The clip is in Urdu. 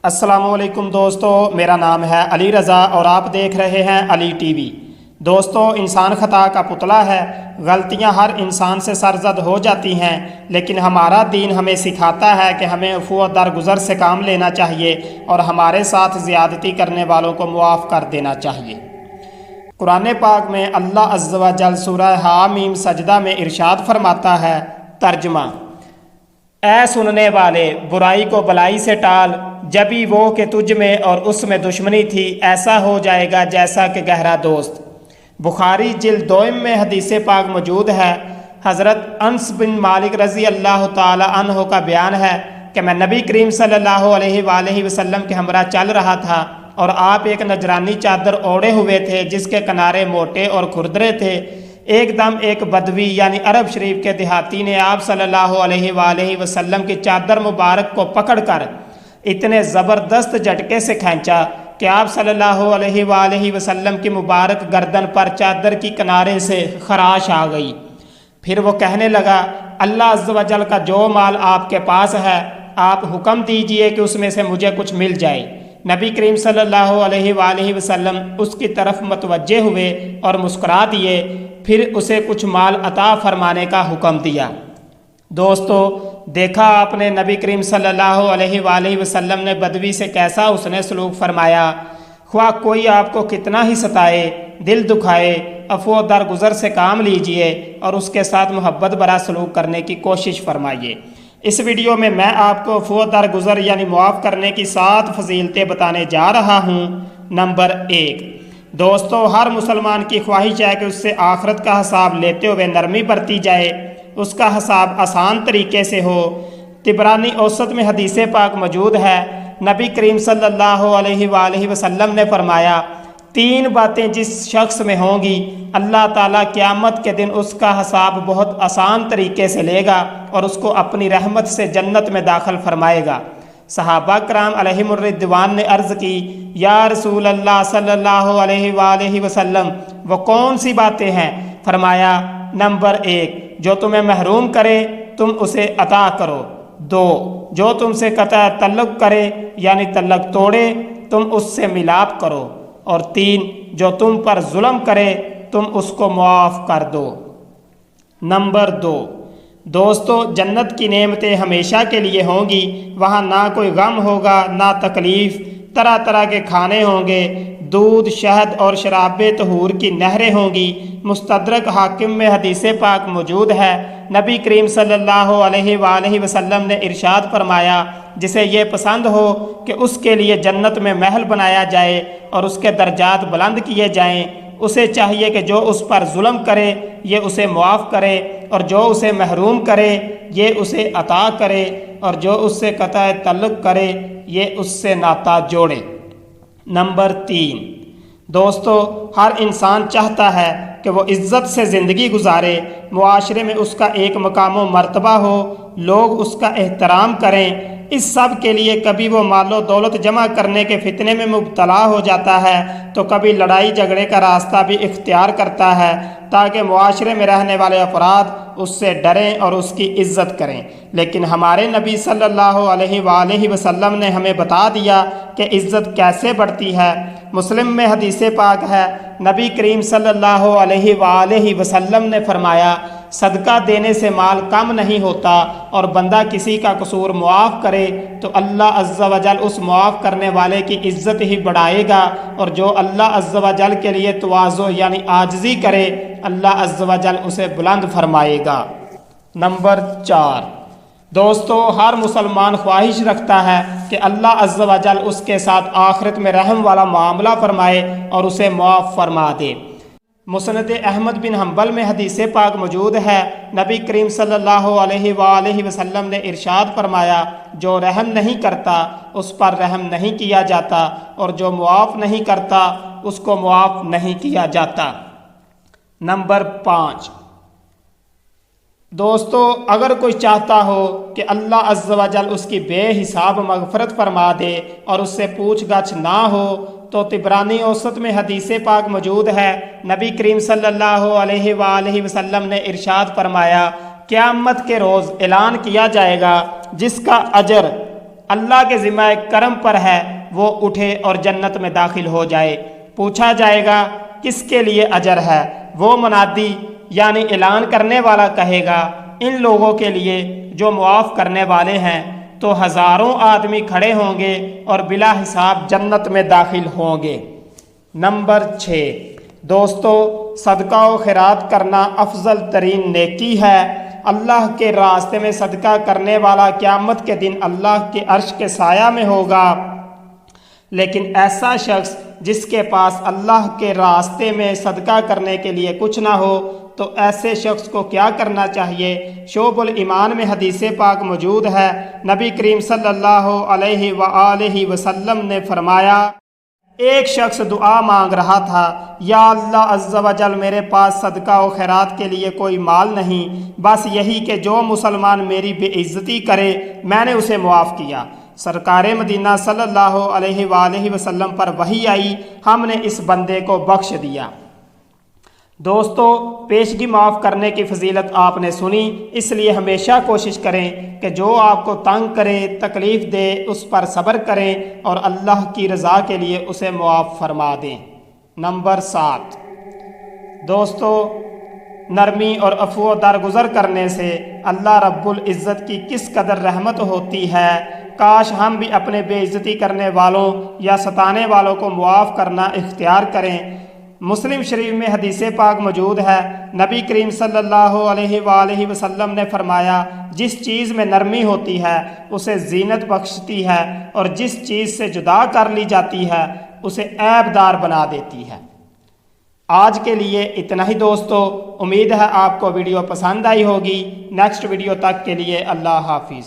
السلام علیکم دوستو، میرا نام ہے علی رضا اور آپ دیکھ رہے ہیں علی ٹی وی۔ دوستو، انسان خطا کا پتلا ہے، غلطیاں ہر انسان سے سرزد ہو جاتی ہیں، لیکن ہمارا دین ہمیں سکھاتا ہے کہ ہمیں عفو و درگزر سے کام لینا چاہیے اور ہمارے ساتھ زیادتی کرنے والوں کو معاف کر دینا چاہیے۔ قرآن پاک میں اللہ عز و جل سورہ حامیم سجدہ میں ارشاد فرماتا ہے، ترجمہ: اے سننے والے، برائی کو بلائی سے ٹال، جبھی وہ کہ تجھ میں اور اس میں دشمنی تھی، ایسا ہو جائے گا جیسا کہ گہرا دوست۔ بخاری جلد 2 میں حدیث پاک موجود ہے۔ حضرت انس بن مالک رضی اللہ تعالی عنہ کا بیان ہے کہ میں نبی کریم صلی اللہ علیہ وآلہ وسلم کے ہمراہ چل رہا تھا اور آپ ایک نجرانی چادر اوڑھے ہوئے تھے جس کے کنارے موٹے اور کھردرے تھے۔ ایک دم ایک بدوی یعنی عرب شریف کے دیہاتی نے آپ صلی اللہ علیہ وآلہ وسلم کی چادر مبارک کو پکڑ کر اتنے زبردست جھٹکے سے کھینچا کہ آپ صلی اللہ علیہ وآلہ وسلم کی مبارک گردن پر چادر کی کنارے سے خراش آ گئی۔ پھر وہ کہنے لگا، اللہ عز و جل کا جو مال آپ کے پاس ہے، آپ حکم دیجئے کہ اس میں سے مجھے کچھ مل جائے۔ نبی کریم صلی اللہ علیہ وآلہ وسلم اس کی طرف متوجہ ہوئے اور مسکرا دیے، پھر اسے کچھ مال عطا فرمانے کا حکم دیا۔ دوستو، دیکھا آپ نے نبی کریم صلی اللہ علیہ وآلہ وسلم نے بدوی سے کیسا اس نے سلوک فرمایا۔ خواہ کوئی آپ کو کتنا ہی ستائے، دل دکھائے، عفو و درگزر سے کام لیجئے اور اس کے ساتھ محبت برا سلوک کرنے کی کوشش فرمائیے۔ اس ویڈیو میں آپ کو عفو و درگزر یعنی معاف کرنے کی 7 فضیلتیں بتانے جا رہا ہوں۔ نمبر 1، دوستو، ہر مسلمان کی خواہش ہے کہ اس سے آخرت کا حساب لیتے ہوئے نرمی برتی جائے، اس کا حساب آسان طریقے سے ہو۔ طبرانی اوسط میں حدیث پاک موجود ہے، نبی کریم صلی اللہ علیہ وآلہ وسلم نے فرمایا، 3 باتیں جس شخص میں ہوں گی، اللہ تعالیٰ قیامت کے دن اس کا حساب بہت آسان طریقے سے لے گا اور اس کو اپنی رحمت سے جنت میں داخل فرمائے گا۔ صحابہ کرام علیہم الرضوان نے عرض کی، یا رسول اللہ صلی اللہ علیہ وآلہ وسلم، وہ کون سی باتیں ہیں؟ فرمایا، نمبر 1، جو تمہیں محروم کرے تم اسے عطا کرو۔ 2، جو تم سے قطع تعلق کرے یعنی تعلق توڑے تم اس سے ملاپ کرو۔ اور 3، جو تم پر ظلم کرے تم اس کو معاف کر دو۔ نمبر 2، دوستو، جنت کی نعمتیں ہمیشہ کے لیے ہوں گی، وہاں نہ کوئی غم ہوگا نہ تکلیف، طرح طرح کے کھانے ہوں گے، دودھ، شہد اور شراب طہور کی نہریں ہوں گی۔ مستدرک حاکم میں حدیث پاک موجود ہے، نبی کریم صلی اللہ علیہ وآلہ وسلم نے ارشاد فرمایا، جسے یہ پسند ہو کہ اس کے لیے جنت میں محل بنایا جائے اور اس کے درجات بلند کیے جائیں، اسے چاہیے کہ جو اس پر ظلم کرے یہ اسے معاف کرے، اور جو اسے محروم کرے یہ اسے عطا کرے، اور جو اس سے قطع تعلق کرے یہ اس سے ناطہ جوڑے۔ نمبر 3، دوستو، ہر انسان چاہتا ہے کہ وہ عزت سے زندگی گزارے، معاشرے میں اس کا ایک مقام و مرتبہ ہو، لوگ اس کا احترام کریں۔ اس سب کے لیے کبھی وہ مال و دولت جمع کرنے کے فتنے میں مبتلا ہو جاتا ہے تو کبھی لڑائی جھگڑے کا راستہ بھی اختیار کرتا ہے تاکہ معاشرے میں رہنے والے افراد اس سے ڈریں اور اس کی عزت کریں۔ لیکن ہمارے نبی صلی اللہ علیہ وآلہ وسلم نے ہمیں بتا دیا کہ عزت کیسے بڑھتی ہے۔ مسلم میں حدیث پاک ہے، نبی کریم صلی اللہ علیہ وآلہ وسلم نے فرمایا، صدقہ دینے سے مال کم نہیں ہوتا، اور بندہ کسی کا قصور معاف کرے تو اللہ عز و جل اس معاف کرنے والے کی عزت ہی بڑھائے گا، اور جو اللہ عز و جل کے لیے تواضع یعنی عاجزی کرے اللہ عز و جل اسے بلند فرمائے گا۔ نمبر 4، دوستو، ہر مسلمان خواہش رکھتا ہے کہ اللہ عز و جل اس کے ساتھ آخرت میں رحم والا معاملہ فرمائے اور اسے معاف فرما دے۔ مسند احمد بن حنبل میں حدیث پاک موجود ہے، نبی کریم صلی اللہ علیہ وآلہ وسلم نے ارشاد فرمایا، جو رحم نہیں کرتا اس پر رحم نہیں کیا جاتا، اور جو معاف نہیں کرتا اس کو معاف نہیں کیا جاتا۔ نمبر 5، دوستو، اگر کوئی چاہتا ہو کہ اللہ عز و جل اس کی بے حساب مغفرت فرما دے اور اس سے پوچھ گچھ نہ ہو تو طبرانی اوسط میں حدیث پاک موجود ہے، نبی کریم صلی اللہ علیہ وآلہ وسلم نے ارشاد فرمایا، قیامت کے روز اعلان کیا جائے گا، جس کا اجر اللہ کے ذمہ کرم پر ہے وہ اٹھے اور جنت میں داخل ہو جائے۔ پوچھا جائے گا کس کے لیے اجر ہے؟ وہ منادی یعنی اعلان کرنے والا کہے گا ان لوگوں کے لیے جو معاف کرنے والے ہیں، تو ہزاروں آدمی کھڑے ہوں گے اور بلا حساب جنت میں داخل ہوں گے۔ نمبر 6 دوستو، صدقہ و خیرات کرنا افضل ترین نیکی ہے۔ اللہ کے راستے میں صدقہ کرنے والا قیامت کے دن اللہ کے عرش کے سایہ میں ہوگا۔ لیکن ایسا شخص جس کے پاس اللہ کے راستے میں صدقہ کرنے کے لیے کچھ نہ ہو، تو ایسے شخص کو کیا کرنا چاہیے؟ شعب الایمان میں حدیث پاک موجود ہے۔ نبی کریم صلی اللہ علیہ وآلہ وسلم نے فرمایا، ایک شخص دعا مانگ رہا تھا، یا اللہ عز و جل میرے پاس صدقہ و خیرات کے لیے کوئی مال نہیں، بس یہی کہ جو مسلمان میری بے عزتی کرے میں نے اسے معاف کیا۔ سرکار مدینہ صلی اللہ علیہ وآلہ وسلم پر وحی آئی، ہم نے اس بندے کو بخش دیا۔ دوستو، پیشگی معاف کرنے کی فضیلت آپ نے سنی، اس لیے ہمیشہ کوشش کریں کہ جو آپ کو تنگ کرے، تکلیف دے، اس پر صبر کریں اور اللہ کی رضا کے لیے اسے معاف فرما دیں۔ نمبر 7 دوستو، نرمی اور عفو و درگزر کرنے سے اللہ رب العزت کی کس قدر رحمت ہوتی ہے۔ کاش ہم بھی اپنے بے عزتی کرنے والوں یا ستانے والوں کو معاف کرنا اختیار کریں۔ مسلم شریف میں حدیث پاک موجود ہے، نبی کریم صلی اللہ علیہ وآلہ وسلم نے فرمایا، جس چیز میں نرمی ہوتی ہے اسے زینت بخشتی ہے، اور جس چیز سے جدا کر لی جاتی ہے اسے عیب دار بنا دیتی ہے۔ آج کے لیے اتنا ہی دوستو، امید ہے آپ کو ویڈیو پسند آئی ہوگی۔ نیکسٹ ویڈیو تک کے لیے اللہ حافظ۔